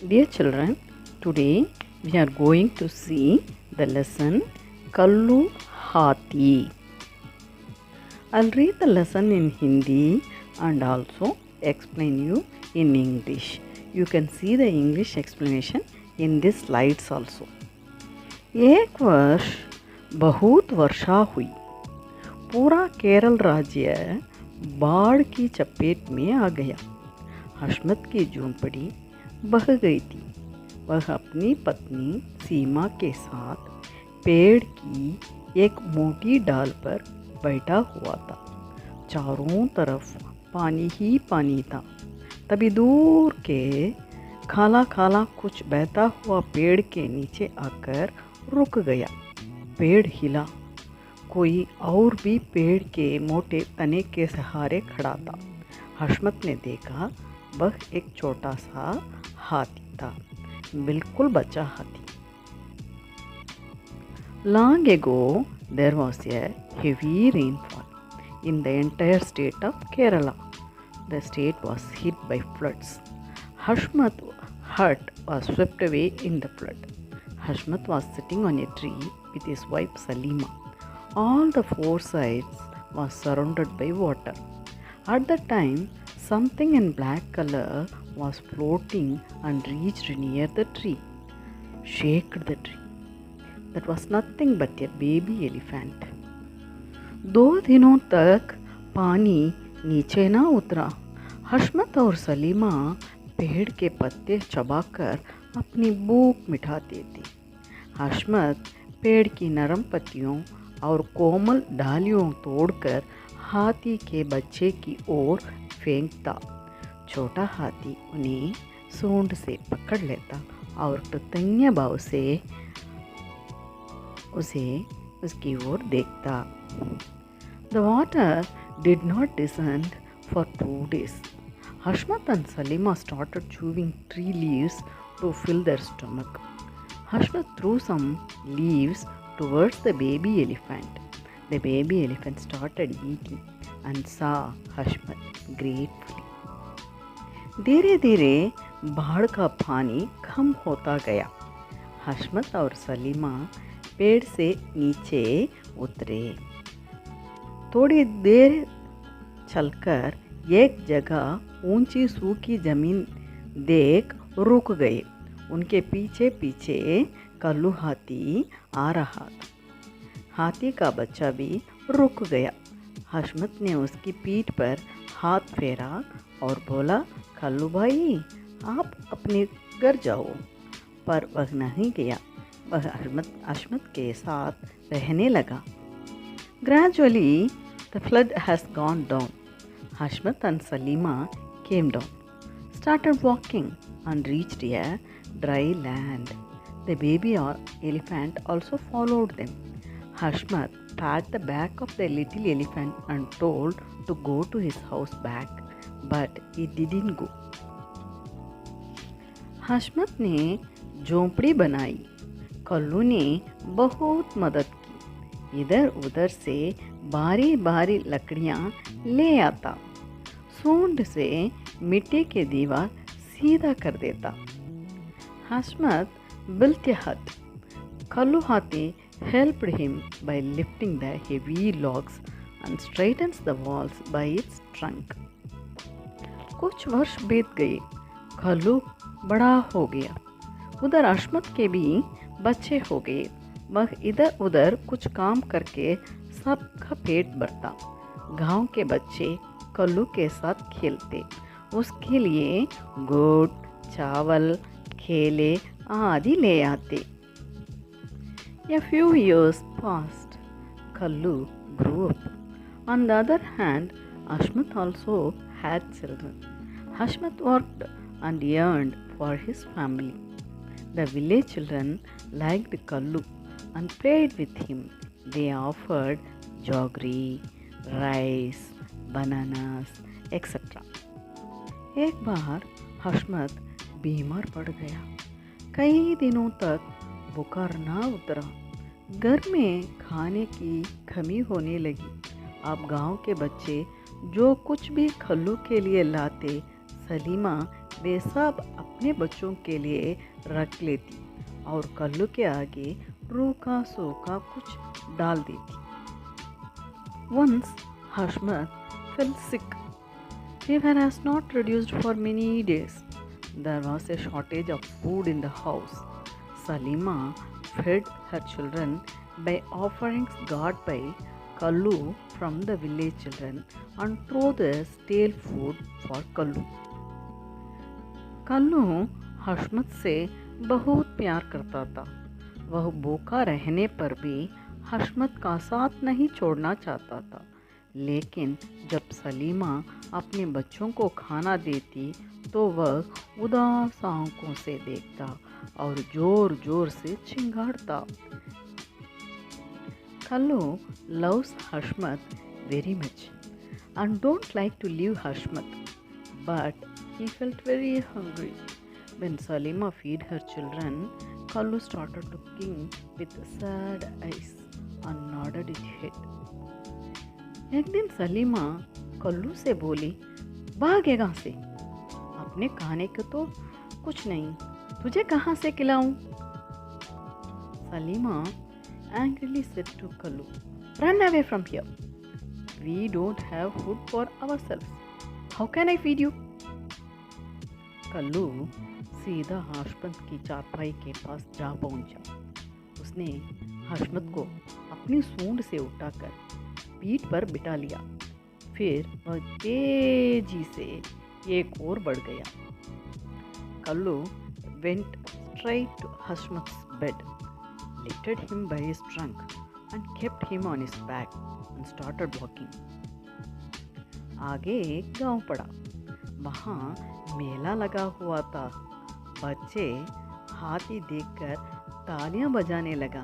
Dear children, today we are going to see the lesson Kallu Hati. I'll read the lesson in Hindi and also explain you in English. You can see the English explanation in these slides also. एक वर्ष बहुत वर्षा हुई। पूरा केरल राज्य बाढ़ की चपेट में आ गया। हशमत की झोंपड़ी बह गई थी। वह अपनी पत्नी सीमा के साथ पेड़ की एक मोटी डाल पर बैठा हुआ था। चारों तरफ पानी ही पानी था। तभी दूर के काला काला कुछ बहता हुआ पेड़ के नीचे आकर रुक गया। पेड़ हिला। कोई और भी पेड़ के मोटे तने के सहारे खड़ा था। हशमत ने देखा, वह एक छोटा सा हाथी था, बिल्कुल बच्चा हाथी। Long ago, there was a heavy rainfall in the entire state of Kerala. The state was hit by floods. Hashmat's hut was swept away in the flood. Hashmat was sitting on a tree with his wife Salima. All the four sides was surrounded by water. At that time, something in black color was floating and reached near the tree, shook the tree. That was nothing but a baby elephant. 2 दिनों तक पानी नीचे ना उतरा। हशमत और सलीमा पेड़ के पत्ते चबाकर अपनी भूख मिटाते थे। हशमत पेड़ की नरम पत्तियों और कोमल डालियों तोड़कर हाथी के बच्चे की ओर फेंकता। छोटा हाथी उन्हें सूंड से पकड़ लेता और कृतज्ञ भाव से उसे उसकी ओर देखता। The water did not descend for 2 days. Hashmat and Salima started chewing tree leaves to fill their stomach. Hashmat threw some leaves towards the baby elephant. The baby elephant started eating and saw Hashmat gratefully. धीरे धीरे बाढ़ का पानी कम होता गया। हशमत और सलीमा पेड़ से नीचे उतरे। थोड़ी देर चलकर एक जगह ऊंची सूखी जमीन देख रुक गए। उनके पीछे पीछे कल्लू हाथी आ रहा था। हाथी का बच्चा भी रुक गया। हशमत ने उसकी पीठ पर हाथ फेरा और बोला, कल्लू भाई, आप अपने घर जाओ। पर वह नहीं गया। वह हशमत के साथ रहने लगा। Gradually, the flood has gone down. Hashmat and Salima came down, started walking and reached a dry land. The baby elephant also followed them. Hashmat pat the back of the little elephant and told to go to his house back, but he didn't go. हशमत ने झोंपड़ी बनाई। कल्लू ने बहुत मदद की। इधर उधर से बारी बारी लकड़ियाँ ले आता। सूंड से मिट्टी के दीवार सीधा कर देता। हशमत built a hut. Kallu Hathi helped him by lifting the heavy logs and straightens the walls by its trunk. कुछ वर्ष बीत गए। कल्लू बड़ा हो गया। उधर हशमत के भी बच्चे हो गए। वह इधर उधर कुछ काम करके सबका पेट भरता। गांव के बच्चे कल्लू के साथ खेलते। उसके लिए गुड़, चावल, केले आदि ले आते। A few years passed. Kallu grew up. On the other hand, Hashmat also had children. Hashmat worked and earned for his family. The village children liked Kallu and played with him. They offered jaggery, rice, bananas, etc. एक बार हशमत बीमार पड़ गया। कई दिनों तक बुखार ना उतरा। घर में खाने की कमी होने लगी। अब गांव के बच्चे जो कुछ भी कल्लू के लिए लाते, सलीमा वे सब अपने बच्चों के लिए रख लेती और कल्लू के आगे रूखा सूखा कुछ डाल देती। Once Hashmat fell sick. Fever has not reduced for many days. There was a shortage of food in the house. Salima fed her children by offerings got by Kallu from the village children and threw the stale food for Kallu. Kullu हशमत से बहुत प्यार करता था। वह भूखा रहने पर भी हशमत का साथ नहीं छोड़ना चाहता था। लेकिन जब सलीमा अपने बच्चों को खाना देती तो वह उदास आंखों से देखता और जोर जोर से चिंगाड़ता। Kullu loves Hashmat very much and don't like to leave Hashmat, but he felt very hungry. When Salima feed her children, Kallu started looking with sad eyes and nodded his head. एक दिन सलीमा कल्लू से बोली, भाग यहाँ से, अपने खाने को तो कुछ नहीं, तुझे कहाँ से खिलाऊं? Salima angrily said to Kallu, run away from here. We don't have food for ourselves. How can I feed you? Kullu सीधा हशमत की चारपाई के पास जा पहुंचा। उसने हशमत को अपनी सूंड से उठाकर पीठ पर बिठा लिया। फिर वह तेजी से एक और बढ़ गया। Kullu went straight to Hashmat's bed, lifted him by his trunk and kept him on his back and started walking. आगे एक गांव पड़ा। वहाँ मेला लगा हुआ था। बच्चे हाथी देखकर तालियां बजाने लगा।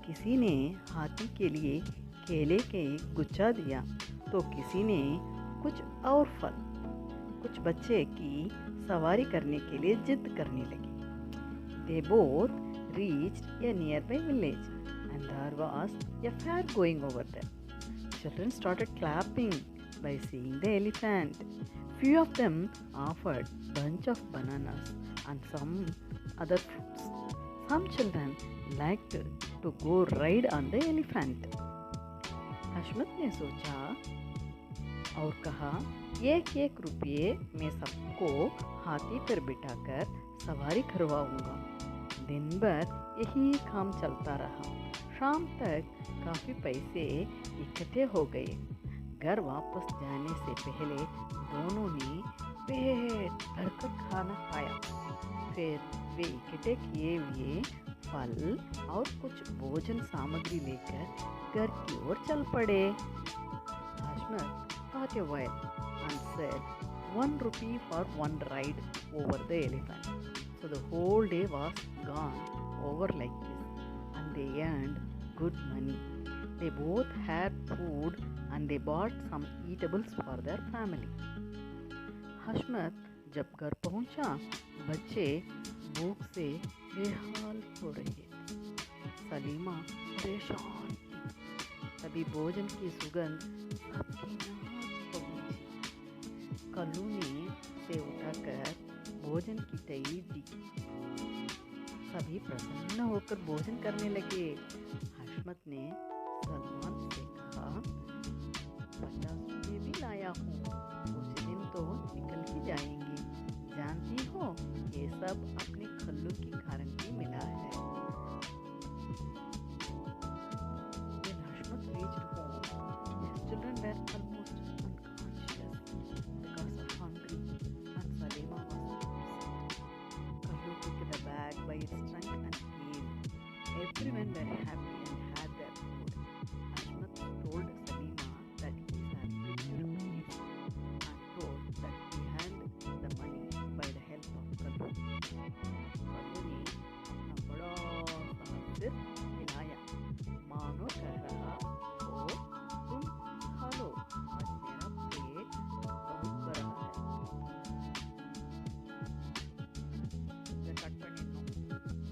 किसी ने हाथी के लिए केले के गुच्छा दिया तो किसी ने कुछ और फल। कुछ बच्चे की सवारी करने के लिए जिद करने लगे। They both reached a nearby village and there was a fair going over there. Children started clapping by seeing the elephant. Few of them offered bunch of bananas and some other fruits. Some children liked to go ride on the elephant. हशमत ने सोचा और कहा, एक एक रुपये में सबको हाथी पर बिठाकर सवारी करवाऊंगा। दिन भर यही काम चलता रहा। शाम तक काफ़ी पैसे इकट्ठे हो गए। घर वापस जाने से पहले दोनों ने पेट भरकर खाना खाया। फिर वे इकट्ठे किए हुए फल और कुछ भोजन सामग्री लेकर घर की ओर चल पड़े। Hashmat thought a while and said, 1 rupee for one ride over the elephant. So the whole day was gone over like this, and they earned good money. They both had food and they bought some eatables for their family. हशमत जब घर पहुंचा, बच्चे भूख से बेहाल हो रहे। सलीमा परेशान थी। तभी भोजन की सुगंध सबकी नाक पहुंची। कल्लू ने से उठाकर भोजन की तैयारी दी। सभी प्रसन्न होकर भोजन करने लगे। हशमत ने सलमान से कहा, 50 रुपये भी लाया हूँ, कुछ दिन तो निकल ही जाएंगे। जानती हो, ये सब अपने खल्लू की गारंटी मिला है। When Hashmat reached home, his children were almost unconscious because of hunger, and Salima was upset. Kallu took the bag by its trunk and came. Everyone were happy and had their food. Hashmat told Salima that he had 50 rupees and told that he had the money by the help of Kallu. Kallu ने अपना बड़ा सा सिर हिलाया, मानो कह रहा हो, तुम खा लो, आज मेरा पेट बहुत भरा है। The cut पर सलीमा ने ध्यान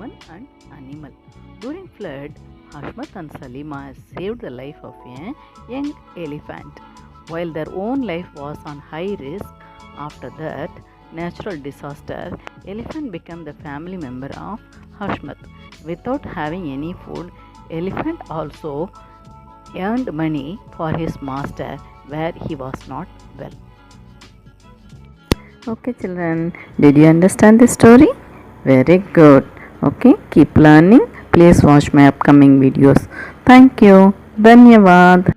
human and animal. During flood, Hashmat and Salima saved the life of a young elephant. While their own life was on high risk, after that natural disaster, elephant became the family member of Hashmat. Without having any food, elephant also earned money for his master where he was not well. Okay, children, did you understand the story? Very good. Okay, keep learning. Please watch my upcoming videos. Thank you. Dhanyavad.